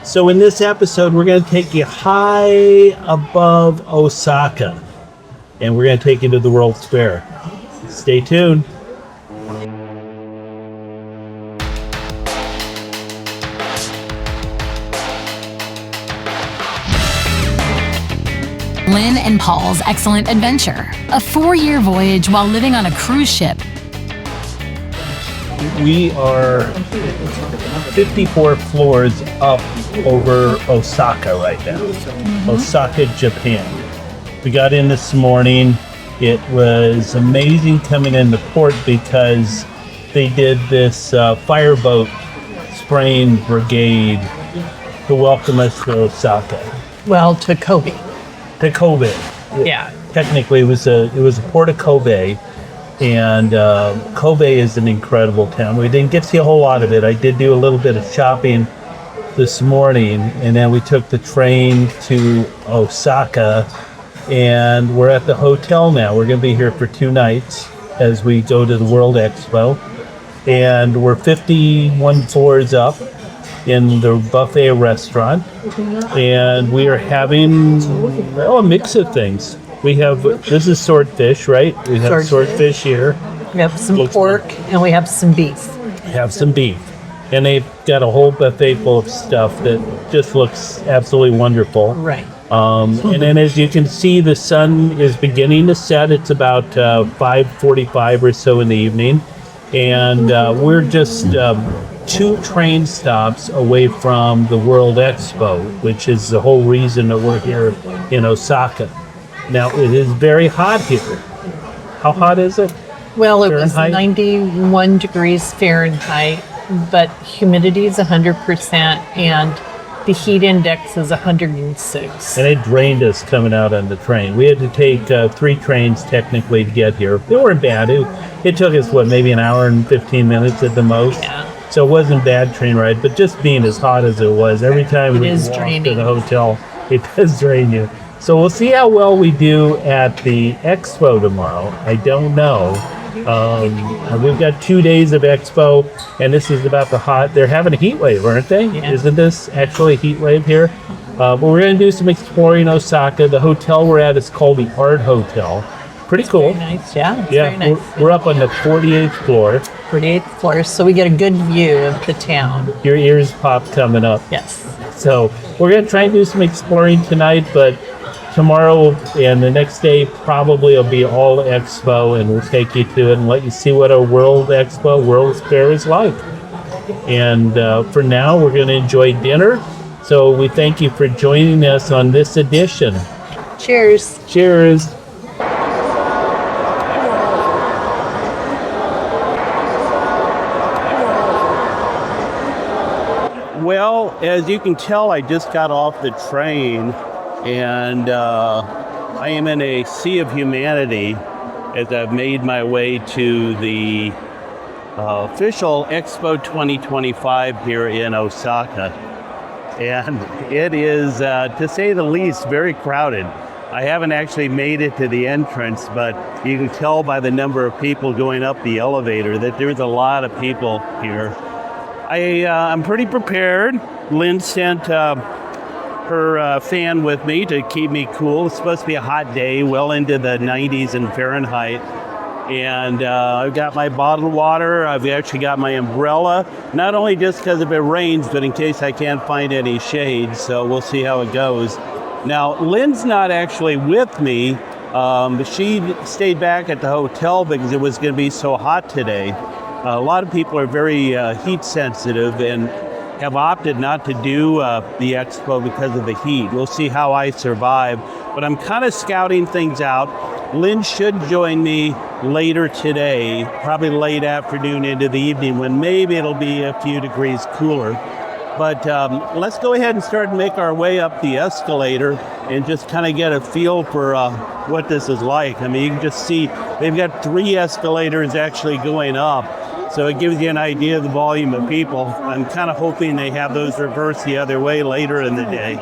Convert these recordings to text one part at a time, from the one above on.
So in this episode, we're going to take you high above Osaka, and we're going to take you to the World's Fair. Stay tuned. Lynn and Paul's Excellent Adventure, a 4-year voyage while living on a cruise ship. We are 54 floors up over Osaka right now. Osaka, Japan. We got in this morning. It was amazing coming in the port because they did this fireboat spraying brigade to welcome us to Osaka. Well, to Kobe. To Kobe. Yeah. Technically, it was a port of Kobe, and Kobe is an incredible town. We didn't get to see a whole lot of it. I did do a little bit of shopping this morning, and then we took the train to Osaka, and we're at the hotel now. We're going to be here for 2 nights as we go to the World Expo, and we're 51 floors up in the buffet restaurant, and we are having a mix of things. We have, this is swordfish, right? We have swordfish here. We have some pork and we have some beef. Have some beef. And they've got a whole buffet full of stuff that just looks absolutely wonderful. Right. And then as you can see, the sun is beginning to set. It's about 5:45 or so in the evening. And we're just 2 train stops away from the World Expo, which is the whole reason that we're here in Osaka. Now, it is very hot here. How hot is it? Well, it was Fahrenheit? 91 degrees Fahrenheit, but humidity is 100% and the heat index is 106. And it drained us coming out on the train. We had to take 3 trains technically to get here. They weren't bad. It took us, maybe an hour and 15 minutes at the most. Yeah. So it wasn't a bad train ride, but just being as hot as it was, every time we walk to the hotel, it does drain you. So we'll see how well we do at the expo tomorrow. I don't know. We've got 2 days of expo, and this is about they're having a heat wave, aren't they? Yeah. Isn't this actually a heat wave here? But we're going to do some exploring Osaka. The hotel we're at is called the Art Hotel. Pretty cool. Very nice, yeah. It's Yeah, very nice. we're up on the 48th floor. 48th floor, so we get a good view of the town. Your ears pop coming up. Yes. So we're going to try and do some exploring tonight, but tomorrow and the next day probably will be all expo, and we'll take you to it and let you see what a World Fair is like. And for now, we're going to enjoy dinner. So we thank you for joining us on this edition. Cheers. Cheers. Well, as you can tell, I just got off the train, and I am in a sea of humanity as I've made my way to the official Expo 2025 here in Osaka. And it is, to say the least, very crowded. I haven't actually made it to the entrance, but you can tell by the number of people going up the elevator that there's a lot of people here. I'm pretty prepared. Lynn sent her fan with me to keep me cool. It's supposed to be a hot day, well into the 90s in Fahrenheit. And I've got my bottled water. I've actually got my umbrella, not only just because if it rains, but in case I can't find any shade. So we'll see how it goes. Now, Lynn's not actually with me. She stayed back at the hotel because it was going to be so hot today. A lot of people are very heat sensitive and have opted not to do the expo because of the heat. We'll see how I survive, but I'm kind of scouting things out. Lynn should join me later today, probably late afternoon into the evening, when maybe it'll be a few degrees cooler. But let's go ahead and start and make our way up the escalator and just kind of get a feel for what this is like. I mean, you can just see they've got 3 escalators actually going up. So it gives you an idea of the volume of people. I'm kind of hoping they have those reversed the other way later in the day.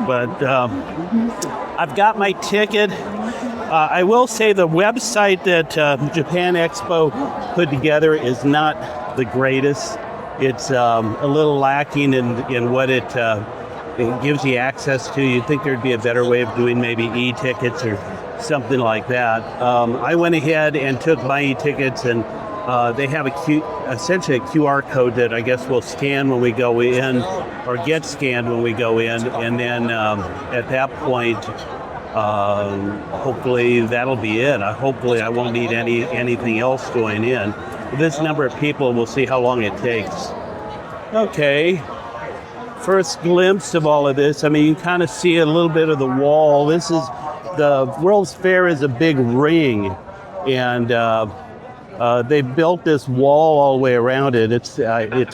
But I've got my ticket. I will say the website that Japan Expo put together is not the greatest. it's a little lacking in what it gives you access to. You'd think thered be a better way of doing maybe e-tickets or something like that. I went ahead and took my e-tickets, and they have essentially a QR code that I guess we'll scan when we go in, or get scanned when we go in, and then at that point, hopefully that'll be it. Hopefully I won't need anything else going in. This number of people, we'll see how long it takes. Okay, first glimpse of all of this. I mean, you kind of see a little bit of the wall. This is the World's Fair is a big ring, and they built this wall all the way around it. It's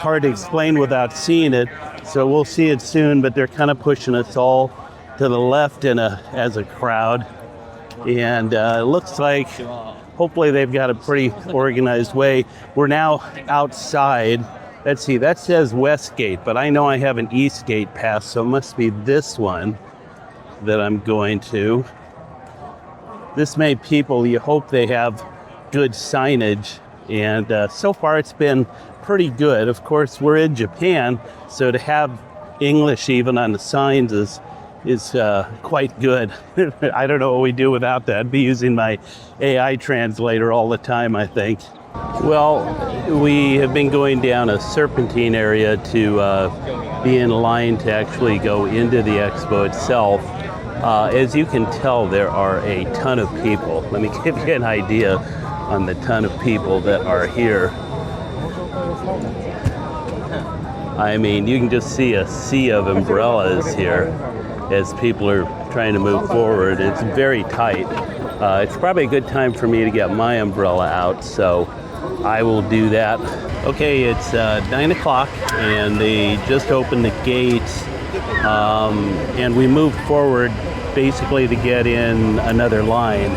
hard to explain without seeing it, so we'll see it soon. But they're kind of pushing us all to the left as a crowd, and it looks like hopefully they've got a pretty organized way. We're now outside. Let's see, that says West Gate, but I know I have an East Gate pass, so it must be this one that I'm going to. This many people, you hope they have good signage, and so far it's been pretty good. Of course, we're in Japan, so to have English even on the signs is quite good. I don't know what we do without that. I'd be using my AI translator all the time, I think. Well, we have been going down a serpentine area to be in line to actually go into the expo itself. As you can tell, there are a ton of people. Let me give you an idea on the ton of people that are here. I mean, you can just see a sea of umbrellas here as people are trying to move forward. It's very tight. It's probably a good time for me to get my umbrella out, so I will do that. Okay, it's 9 o'clock, and they just opened the gates, and we moved forward basically to get in another line.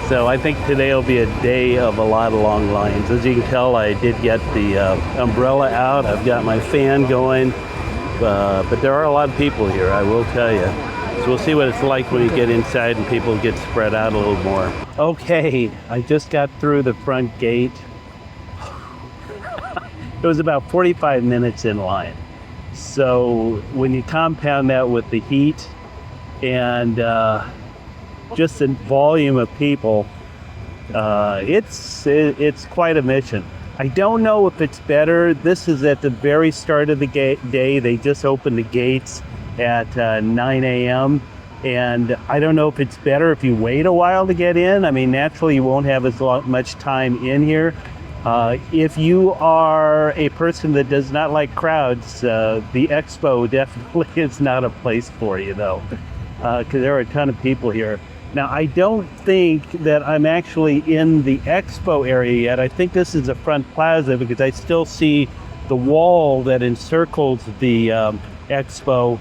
So I think today will be a day of a lot of long lines. As you can tell, I did get the umbrella out. I've got my fan going, but there are a lot of people here, I will tell you. So we'll see what it's like when you get inside and people get spread out a little more. Okay, I just got through the front gate. It was about 45 minutes in line. So when you compound that with the heat and just the volume of people, it's quite a mission. I don't know if it's better. This is at the very start of the day. They just opened the gates at 9 a.m. And I don't know if it's better if you wait a while to get in. I mean, naturally, you won't have as much time in here. If you are a person that does not like crowds, the expo definitely is not a place for you, though, because there are a ton of people here. Now, I don't think that I'm actually in the expo area yet. I think this is the front plaza because I still see the wall that encircles the expo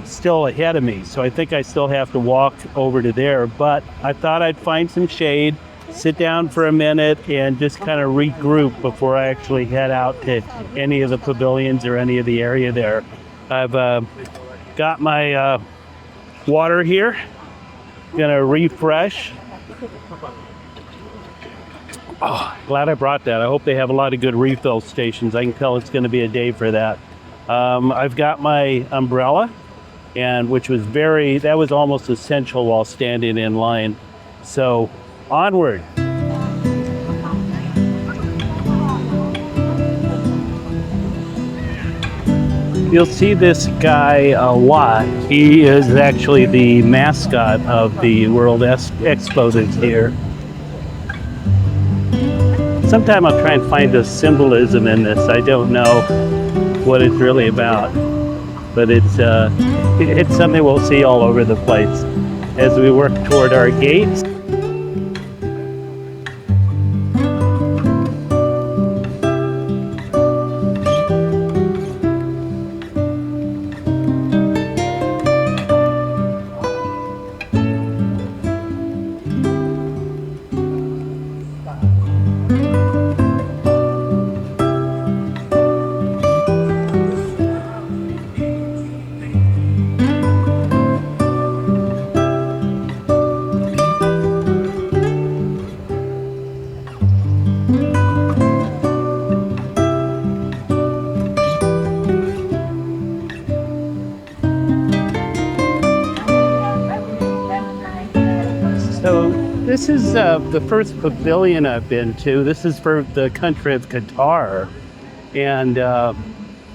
still ahead of me. So I think I still have to walk over to there. But I thought I'd find some shade, sit down for a minute, and just kind of regroup before I actually head out to any of the pavilions or any of the area there. I've got my water here. Gonna refresh. Oh, glad I brought that. I hope they have a lot of good refill stations. I can tell it's going to be a day for that. I've got my umbrella, and that was almost essential while standing in line. So onward. You'll see this guy a lot. He is actually the mascot of the World Expo that's here. Sometime I'll try and find the symbolism in this. I don't know what it's really about, but it's something we'll see all over the place as we work toward our gates. this is the first pavilion I've been to. This is for the country of Qatar. And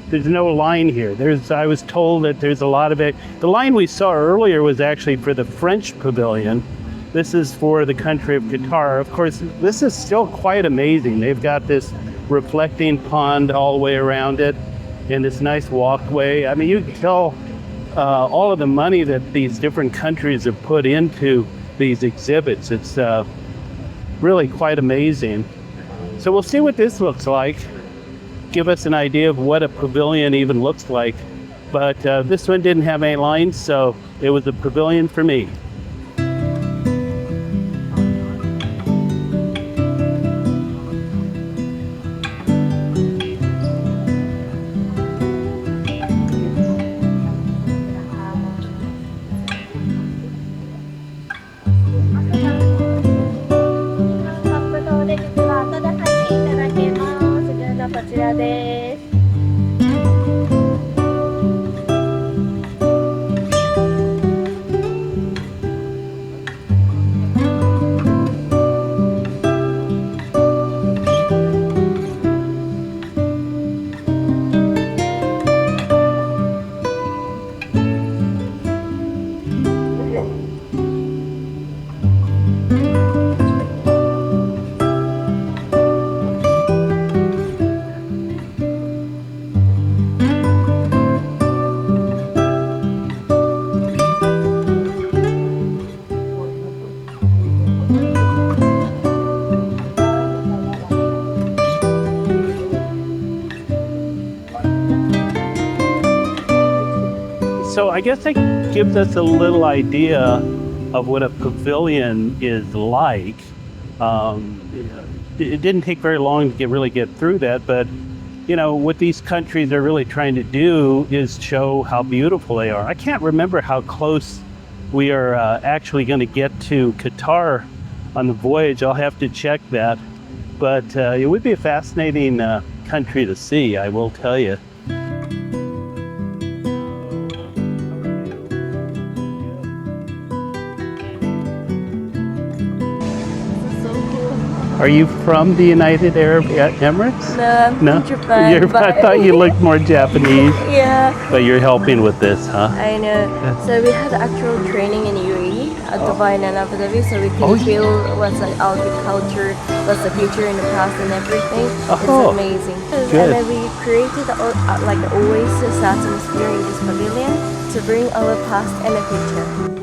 there's no line here. I was told that there's a lot of it. The line we saw earlier was actually for the French pavilion. This is for the country of Qatar. Of course, this is still quite amazing. They've got this reflecting pond all the way around it and this nice walkway. I mean, you can tell all of the money that these different countries have put into these exhibits. It's really quite amazing. So we'll see what this looks like. Give us an idea of what a pavilion even looks like. But this one didn't have any lines, so it was a pavilion for me. So I guess that gives us a little idea of what a pavilion is like. It didn't take very long to really get through that, but you know, what these countries are really trying to do is show how beautiful they are. I can't remember how close we are actually going to get to Qatar on the voyage. I'll have to check that, but it would be a fascinating country to see, I will tell you. Are you from the United Arab Emirates? No, I'm No? from Japan. I thought you looked more Japanese, Yeah, but you're helping with this, huh? I know. So we had actual training in UAE at Dubai and Abu Dhabi, so we Oh, can feel what's like our culture, what's the future in the past and everything. Oh, It's amazing. good. And then we created like an oasis atmosphere in this pavilion to bring our past and the future.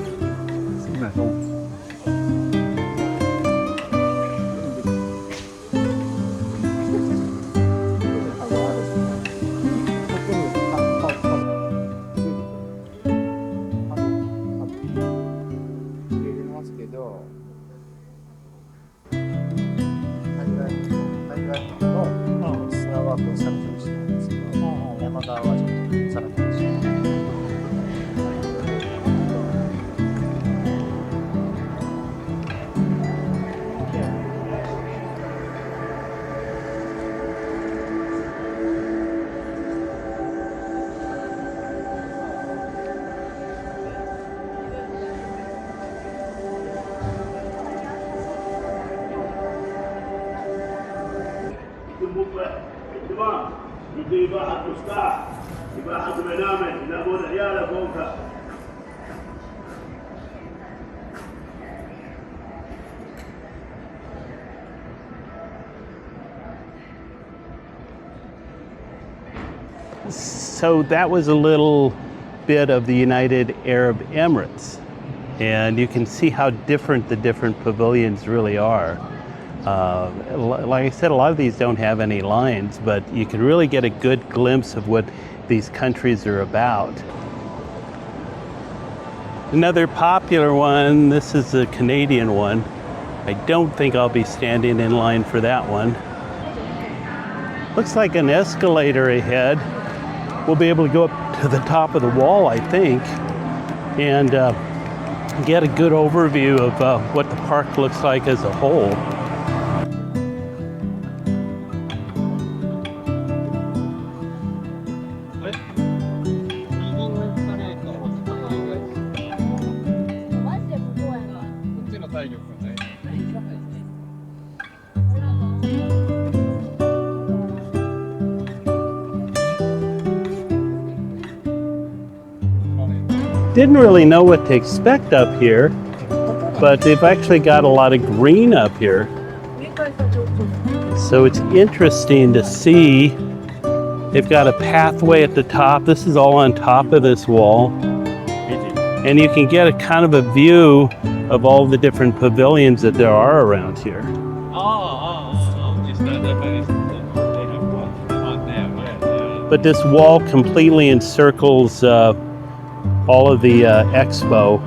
So that was a little bit of the United Arab Emirates, and you can see how different the different pavilions really are. Like I said, a lot of these don't have any lines, but you can really get a good glimpse of what these countries are about. Another popular one, this is a Canadian one. I don't think I'll be standing in line for that one. Looks like an escalator ahead. We'll be able to go up to the top of the wall, I think, and get a good overview of what the park looks like as a whole. Didn't really know what to expect up here, but they've actually got a lot of green up here. So it's interesting to see. They've got a pathway at the top. This is all on top of this wall. And you can get a kind of a view of all the different pavilions that there are around here. But this wall completely encircles all of the expo,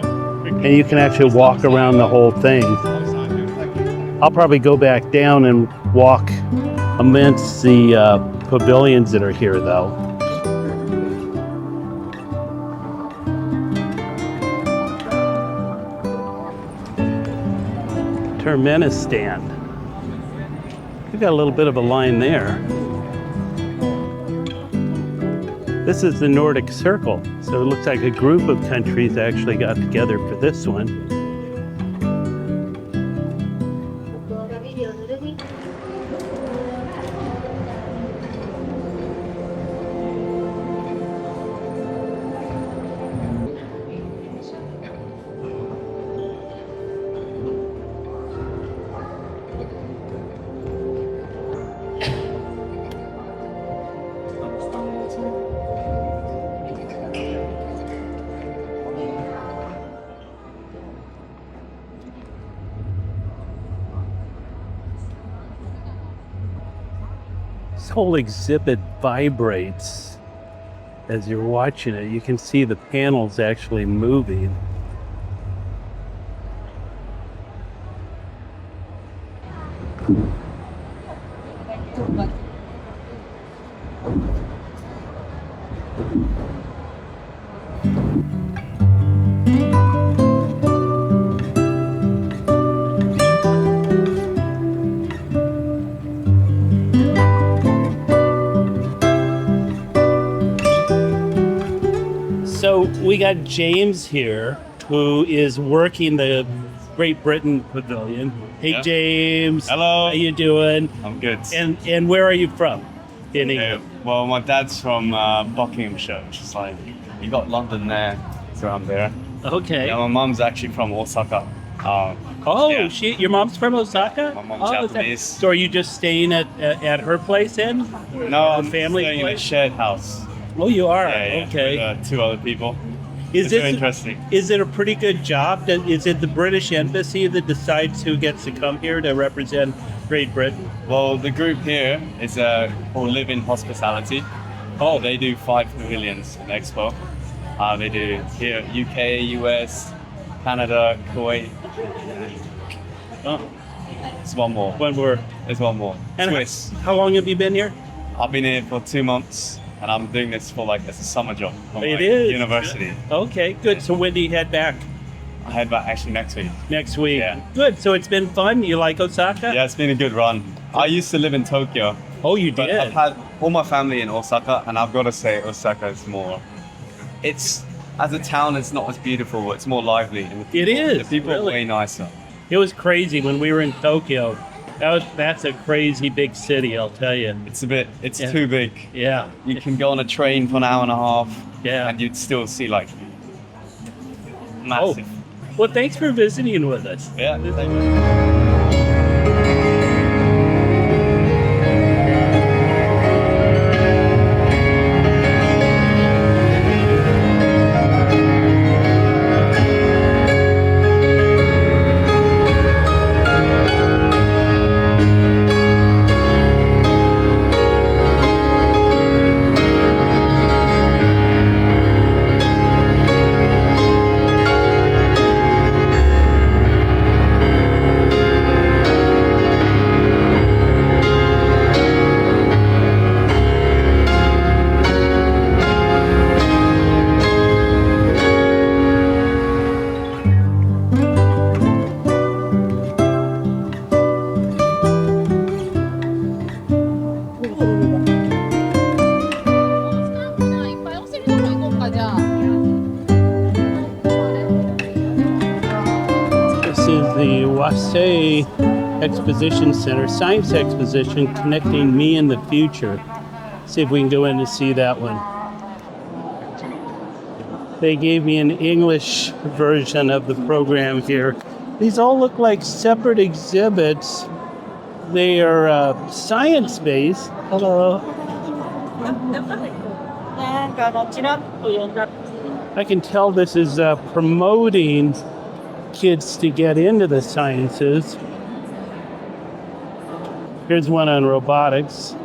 and you can actually walk around the whole thing. I'll probably go back down and walk amidst the pavilions that are here, though. Turkmenistan. We've got a little bit of a line there. This is the Nordic Circle, so it looks like a group of countries actually got together for this one. This whole exhibit vibrates as you're watching it. You can see the panels actually moving. So we got James here, who is working the Great Britain Pavilion. Hey, Yeah. James. Hello. How you doing? I'm good. And where are you from? In England. Well, my dad's from Buckinghamshire, which is like, you got London there, it's around there. Okay. Yeah, my mum's actually from Osaka. Oh, yeah. your mom's from Osaka? My mom's is that- Japanese. So are you just staying at her place then? No, A I'm family staying in a place? shared house. Oh, you are? Yeah, Okay. With, 2 other people. Is It's this very interesting. Is it a pretty good job? Is it the British Embassy that decides who gets to come here to represent Great Britain? Well, the group here is called Live in Hospitality. Oh, they do 5 pavilions in Expo. They do here UK, US, Canada, Kuwait. Oh, There's one more. when we're There's one more. and Swiss. How long have you been here? I've been here for 2 months, and I'm doing this for as a summer job from It is university. Okay, good. So when do you head back? I head back actually next week. Next week. Yeah. Good. So it's been fun. You like Osaka? Yeah, it's been a good run. I used to live in Tokyo, Oh, you but did. I've had all my family in Osaka, and I've got to say Osaka is more. It's as a town, it's not as beautiful. It's more lively. And It is, The people really. are way nicer. It was crazy when we were in Tokyo. That's a crazy big city, I'll tell you. It's Yeah. too big. Yeah. You can go on a train for an hour and a half, Yeah. and you'd still see Oh. massive. Well, thanks for visiting with us. Yeah. This is the Wasei Exposition Center, Science Exposition Connecting Me and the Future. See if we can go in and see that one. They gave me an English version of the program here. These all look like separate exhibits. They are science-based. Hello. I can tell this is promoting kids to get into the sciences. Here's one on robotics.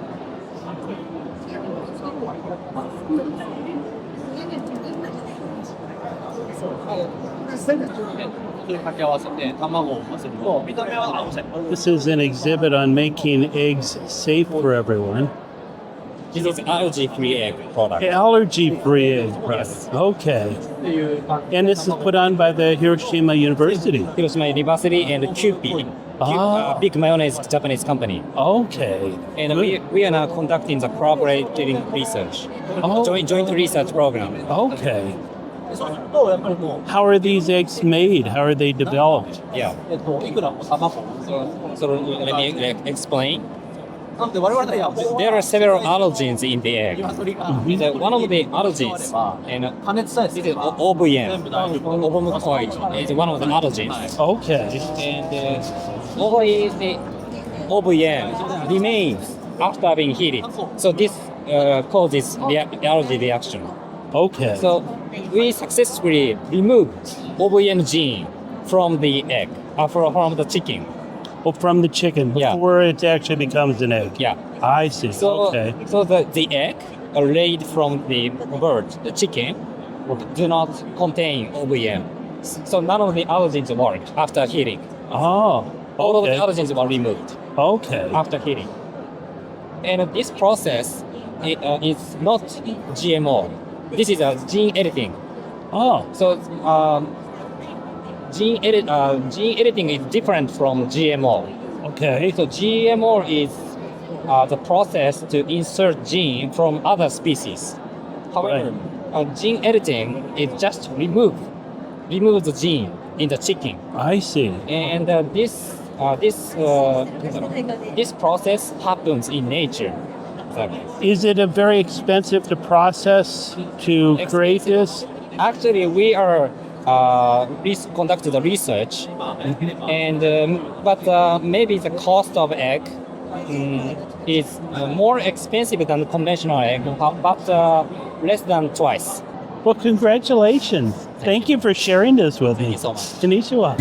This is an exhibit on making eggs safe for everyone. This is allergy-free egg product. Allergy-free egg product. Okay. And this is put on by the Hiroshima University. Hiroshima University and QP, big mayonnaise Japanese company. Okay. And we are now conducting the collaborating research, joint research program. Okay. How are these eggs made? How are they developed? Yeah. So let me explain. There are several allergens in the egg. One of the allergens, and this is OVM, ovomucoid, is one of the allergens. Okay. And always the OVM remains after being heated. So this causes the allergy reaction. Okay. So we successfully removed OVM gene from the egg, from the chicken. Oh, from the chicken before it actually becomes an egg. Yeah. I see. So, okay. So the egg laid from the bird, the chicken, do not contain OVM. So none of the allergens work after heating. Oh. All of the Okay. allergens were removed Okay. after heating. And this process is not GMO. This is a gene editing. Oh. So gene editing is different from GMO. Okay. So GMO is the process to insert gene from other species. However, gene editing is just remove the gene in the chicken. I see. And this process happens in nature. Is it very expensive to process to create this? Actually, we are conducted the research, and but maybe the cost of egg is more expensive than conventional egg, but less than twice. Well, congratulations. Thank you for sharing this with me. Thank you so much. Konnichiwa.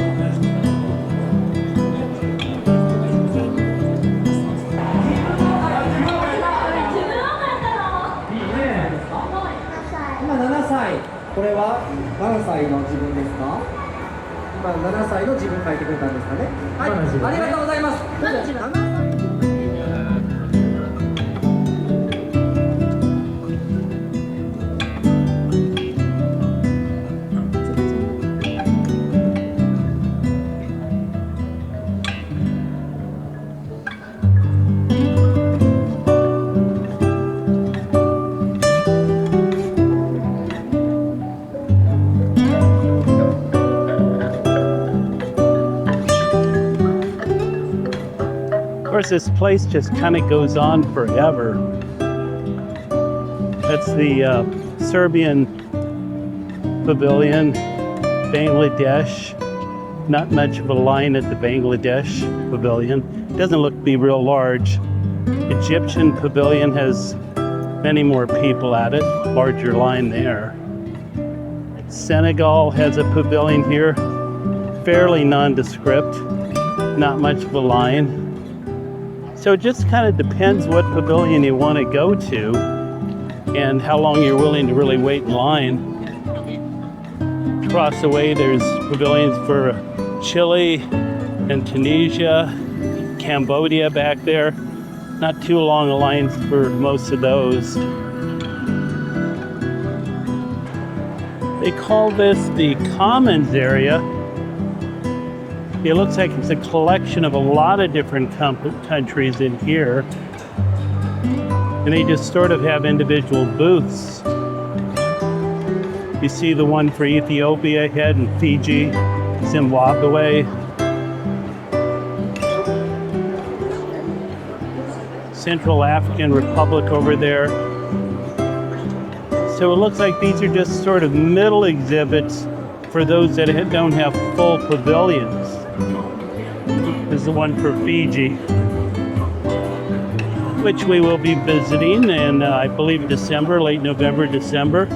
Of course, this place just kind of goes on forever. That's the Serbian pavilion, Bangladesh. Not much of a line at the Bangladesh pavilion. Doesn't look to be real large. Egyptian pavilion has many more people at it, larger line there. Senegal has a pavilion here, fairly nondescript, not much of a line. So it just kind of depends what pavilion you want to go to and how long you're willing to really wait in line. Across the way, there's pavilions for Chile and Tunisia, Cambodia back there. Not too long a line for most of those. They call this the Commons area. It looks like it's a collection of a lot of different countries in here. And they just sort of have individual booths. You see the one for Ethiopia ahead and Fiji, Zimbabwe. Central African Republic over there. So it looks like these are just sort of middle exhibits for those that don't have full pavilions. This is the one for Fiji, which we will be visiting in, I believe, December, late November, December.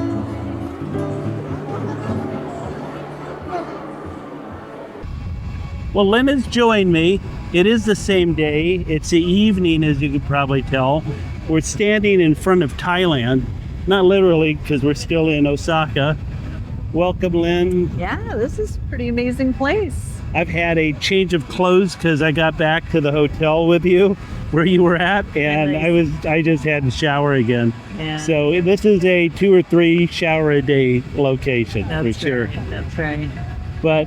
Well, Lynn has joined me. It is the same day. It's the evening, as you could probably tell. We're standing in front of Thailand. Not literally, because we're still in Osaka. Welcome, Lynn. Yeah, this is a pretty amazing place. I've had a change of clothes because I got back to the hotel with you where you were at, and I just had to shower again. Yeah. So this is a 2 or 3 shower a day location. That's for sure. Right. That's right. But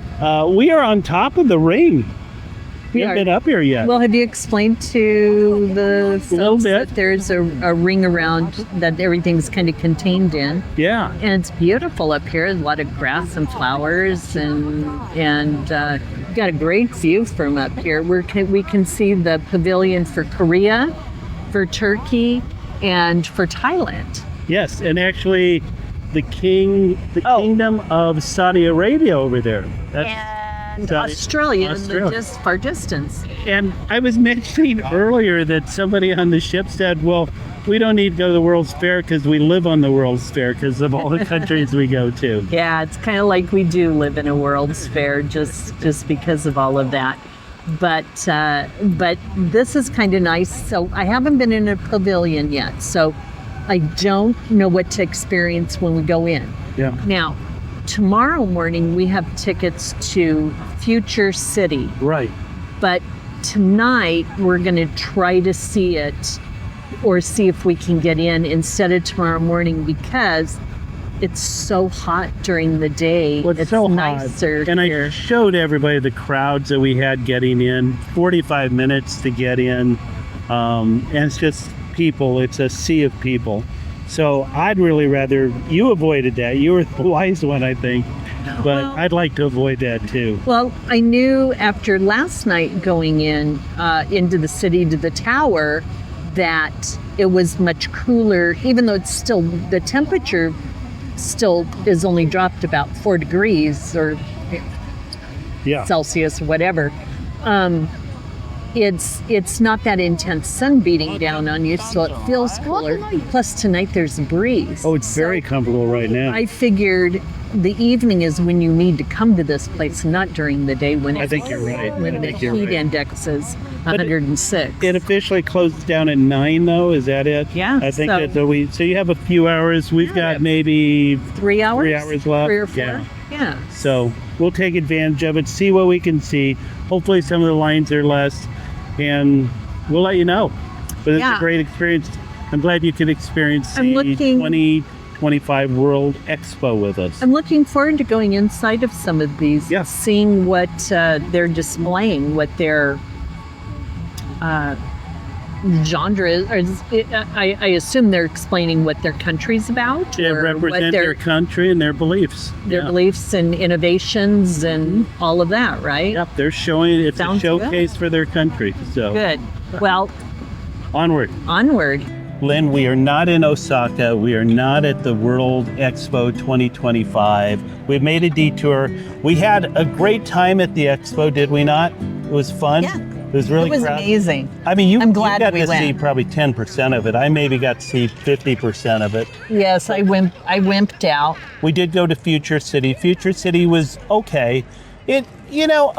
we are on top of the ring. We haven't been up here yet. Well, have you explained to the folks bit. that there's a ring around that everything's kind of contained in? Yeah. And it's beautiful up here. A lot of grass and flowers, and got a great view from up here. We can see the pavilion for Korea, for Turkey, and for Thailand. Yes, and actually, the kingdom of Saudi Arabia over there. And Australia, in the just far distance. And I was mentioning earlier that somebody on the ship said, well, we don't need to go to the World's Fair because we live on the World's Fair because of all the countries we go to. Yeah, it's kind of like we do live in a World's Fair just because of all of that. But this is kind of nice. So I haven't been in a pavilion yet, so I don't know what to experience when we go in. Yeah. Now, tomorrow morning we have tickets to Future City. Right. But tonight we're going to try to see it, or see if we can get in instead of tomorrow morning, because it's so hot during the day. Well, it's so nicer hot. And here. I showed everybody the crowds that we had getting in, 45 minutes to get in. And it's just people. It's a sea of people. So I'd really rather you avoided that. You were the wise one, I think. But I'd like to avoid that too. Well, I knew after last night going in into the city to the tower that it was much cooler, even though it's still, the temperature still is only dropped about 4 degrees or Celsius or whatever. It's not that intense sun beating down on you, so it feels cooler. Plus tonight there's a breeze. Oh, it's very comfortable right now. I figured the evening is when you need to come to this place, not during the day when I think you're right. when the heat index is 106. It officially closes down at 9, though. Is that it? Yeah. I think so you have a few hours. We've got maybe 3 hours. 3 hours left. 3 or 4. Yeah. Yeah. So we'll take advantage of it. See what we can see. Hopefully, some of the lines are less, and we'll let you know. But it's a great experience. I'm glad you could experience the 2025 World Expo with us. I'm looking forward to going inside of some of these, seeing what they're displaying, what their genre is. I assume they're explaining what their country's about. They represent their country and their beliefs. Their beliefs and innovations and all of that, right? Yep, they're showing, it's a showcase for their country. So good. Well, onward. Lynn, we are not in Osaka. We are not at the World Expo 2025. We've made a detour. We had a great time at the expo, did we not? It was fun. Yeah. It was really amazing. I mean, I'm glad you got we to went. see probably 10% of it. I maybe got to see 50% of it. Yes, I wimped out. We did go to Future City. Future City was okay. A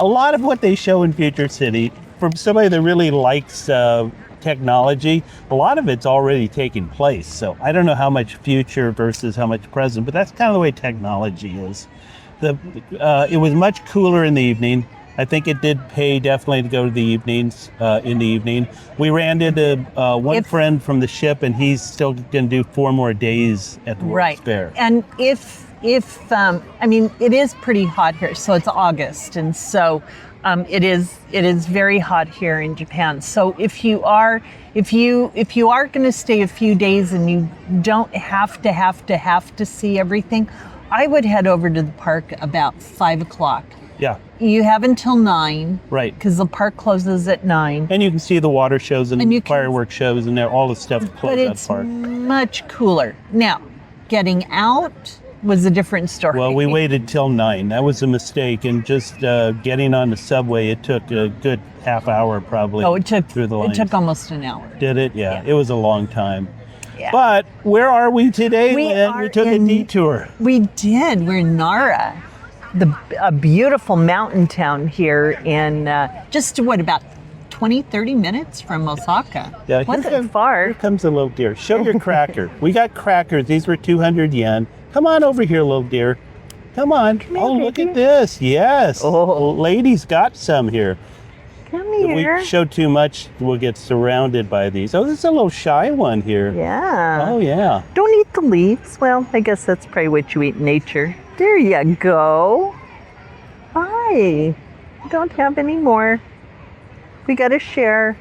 lot of what they show in Future City, from somebody that really likes technology, a lot of it's already taking place. So I don't know how much future versus how much present, but that's kind of the way technology is. It was much cooler in the evening. I think it did pay definitely to go to the evenings, in the evening. We ran into one friend from the ship, and he's still going to do 4 more days at the World's Fair. And if it is pretty hot here, so it's August, and so it is very hot here in Japan. So if you are going to stay a few days and you don't have to see everything, I would head over to the park about 5 o'clock. Yeah. You have until 9. Right. Because the park closes at 9. And you can see the water shows and fireworks shows and all the stuff closed But out it's park. much cooler. Now, getting out was a different story. Well, we waited till 9. That was a mistake. And just getting on the subway, it took a good half hour probably. Oh, it took through the lines. It took almost an hour. Did it? Yeah, it was a long time. Yeah. But where are we today, Lynn? We took a detour. We did. We're in Nara, a beautiful mountain town here in just about 20, 30 minutes from Osaka. Yeah, Wasn't far. Here comes a little deer. Show your cracker. We got crackers. These were 200 yen. Come on over here, little deer. Come on. Look at this. Yes. Oh. Ladies got some here. Come If here. we show too much, we'll get surrounded by these. Oh, this is a little shy one here. Yeah. Oh, yeah. Don't eat the leaves. Well, I guess that's probably what you eat in nature. There you go. Hi. Don't have any more. We got to share.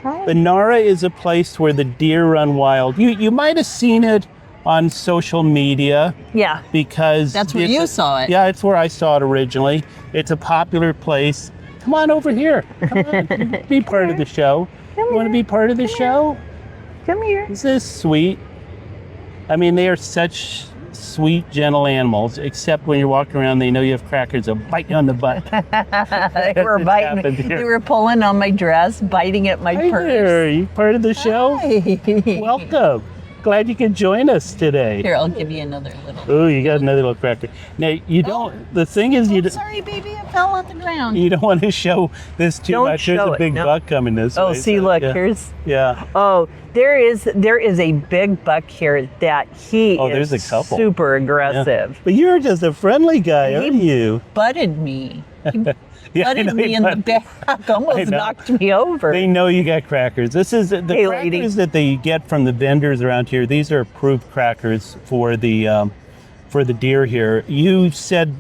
Hi. But Nara is a place where the deer run wild. You might have seen it on social media Yeah. because That's where you saw it. Yeah, it's where I saw it originally. It's a popular place. Come on over here. Come on. Be part of the show. You want to be part of the show? Come here. Is this sweet? I mean, they are such sweet, gentle animals, except when you're walking around, they know you have crackers. They'll bite you on the butt. They were biting. happened here. They were pulling on my dress, biting at my Hi purse. there. Are you part of the show? Hi. Welcome. Glad you could join us today. Here, I'll give you another little. Oh, you got another little cracker. Now, you don't, the thing is, Sorry, baby, it fell on the ground. you don't want to show this too Don't much. There's show a it, big no. buck coming this way. Oh, see, so, look, yeah. here's. Yeah. Oh, there is a big buck here that he Oh, is there's a couple. super Yeah. aggressive. But you're just a friendly guy, aren't you? Butted me. He Yeah, I butted know me he in the butted- back, I almost know. knocked me over. They know you got crackers. This is the Hey, crackers lady. that they get from the vendors around here. These are approved crackers for the deer here. You said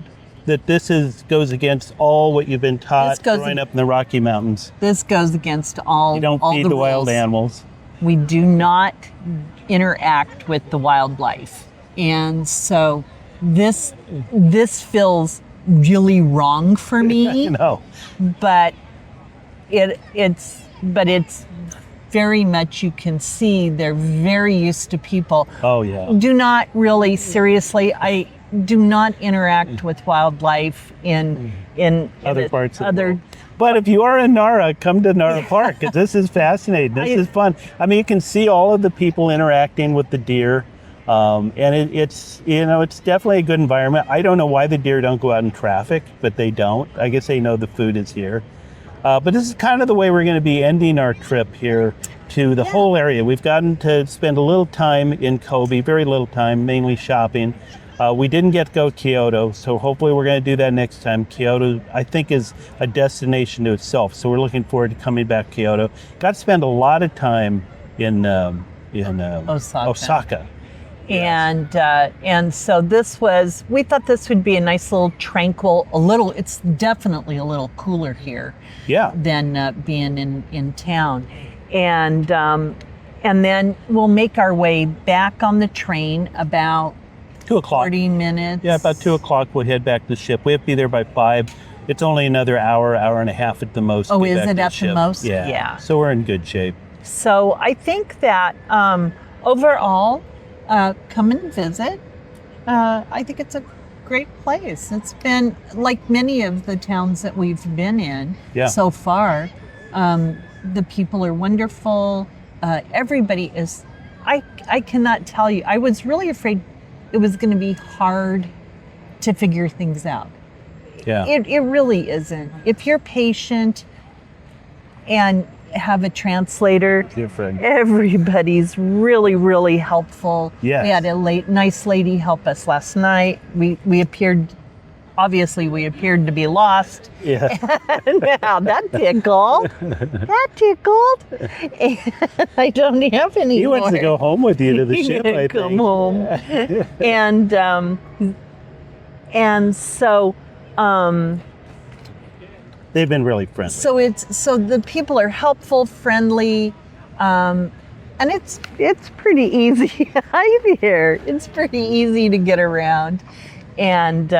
that this goes against all what you've been taught This goes growing up in the Rocky Mountains. This goes against all. You don't all feed the the wild rules. animals. We do not interact with the wildlife, and so this feels really wrong for me. You know. But it's very much, you can see they're very used to people. Oh yeah. Do not really seriously. I do not interact with wildlife in Other parts of the other. world. But if you are in Nara, come to Nara Park because this is fascinating. This is fun. I mean, you can see all of the people interacting with the deer, and it's definitely a good environment. I don't know why the deer don't go out in traffic, but they don't. I guess they know the food is here. But this is kind of the way we're going to be ending our trip here to the whole area. We've gotten to spend a little time in Kobe, very little time, mainly shopping. We didn't get to go Kyoto, so hopefully we're going to do that next time. Kyoto, I think, is a destination to itself, so we're looking forward to coming back to Kyoto. Got to spend a lot of time in Osaka. And so we thought this would be a nice little tranquil, it's definitely a little cooler here Yeah. than being in town. And then we'll make our way back on the train about 2 o'clock. 40 minutes. Yeah, about 2 o'clock we'll head back to the ship. We have to be there by 5. It's only another hour and a half at the most. Oh, to get is back it to at the ship. most? Yeah. Yeah. So we're in good shape. So I think that overall, come and visit. I think it's a great place. It's been like many of the towns that we've been in so far. The people are wonderful. Everybody is. I cannot tell you. I was really afraid it was going to be hard to figure things out. Yeah. It really isn't. If you're patient and have a translator, Different. everybody's really, really helpful. Yes. We had a nice lady help us last night. We appeared to be lost. Yeah. Now that tickled. That tickled. And I don't have any He wants more. to go home with you to the ship, I think. Come home. And so They've been really friendly. so the people are helpful, friendly, and it's pretty easy. Hi there. It's pretty easy to get around, and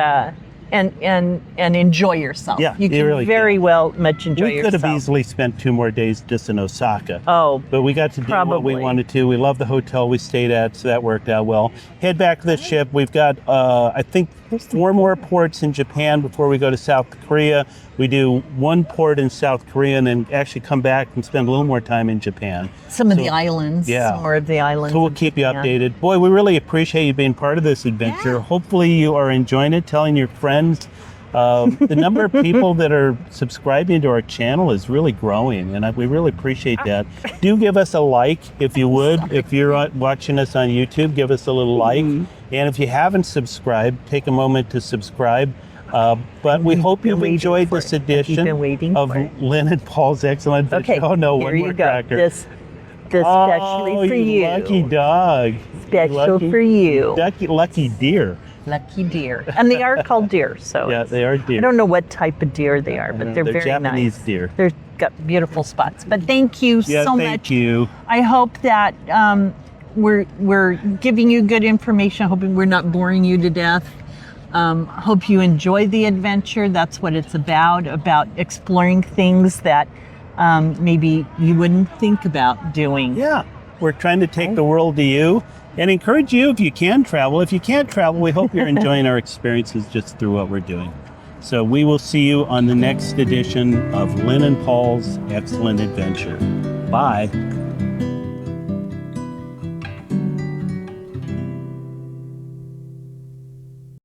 and enjoy yourself. Yeah, you you can really very can. well much enjoy We could yourself. have easily spent 2 more days just in Osaka. Oh, But we got to do what we probably. wanted to. We love the hotel we stayed at, so that worked out well. Head back to the ship. We've got, I think, 4 more ports in Japan before we go to South Korea. We do 1 port in South Korea and then actually come back and spend a little more time in Japan. Some of the islands, yeah. more of the islands. So we'll of keep you Japan. updated. Boy, we really appreciate you being part of this adventure. Yeah. Hopefully you are enjoying it, telling your friends. The number of people that are subscribing to our channel is really growing, and we really appreciate that. Do give us a like if you would. If you're watching us on YouTube, give us a little like. And if you haven't subscribed, take a moment to subscribe. But we hope you've enjoyed this edition of Lynn and Paul's Excellent Adventure. Okay, Oh no, here one you more go. cracker. This especially for you. Lucky dog. Special for you. Lucky deer. Lucky deer. And they are called deer, so Yeah, they are deer. I don't know what type of deer they are, but they're very Japanese nice. deer. They've got beautiful spots. But thank you Yeah, so thank much. you. I hope that we're giving you good information. Hoping we're not boring you to death. Hope you enjoy the adventure. That's what it's about exploring things that maybe you wouldn't think about doing. Yeah, we're trying to take the world to you and encourage you if you can travel. If you can't travel, we hope you're enjoying our experiences just through what we're doing. So we will see you on the next edition of Lynn and Paul's Excellent Adventure. Bye.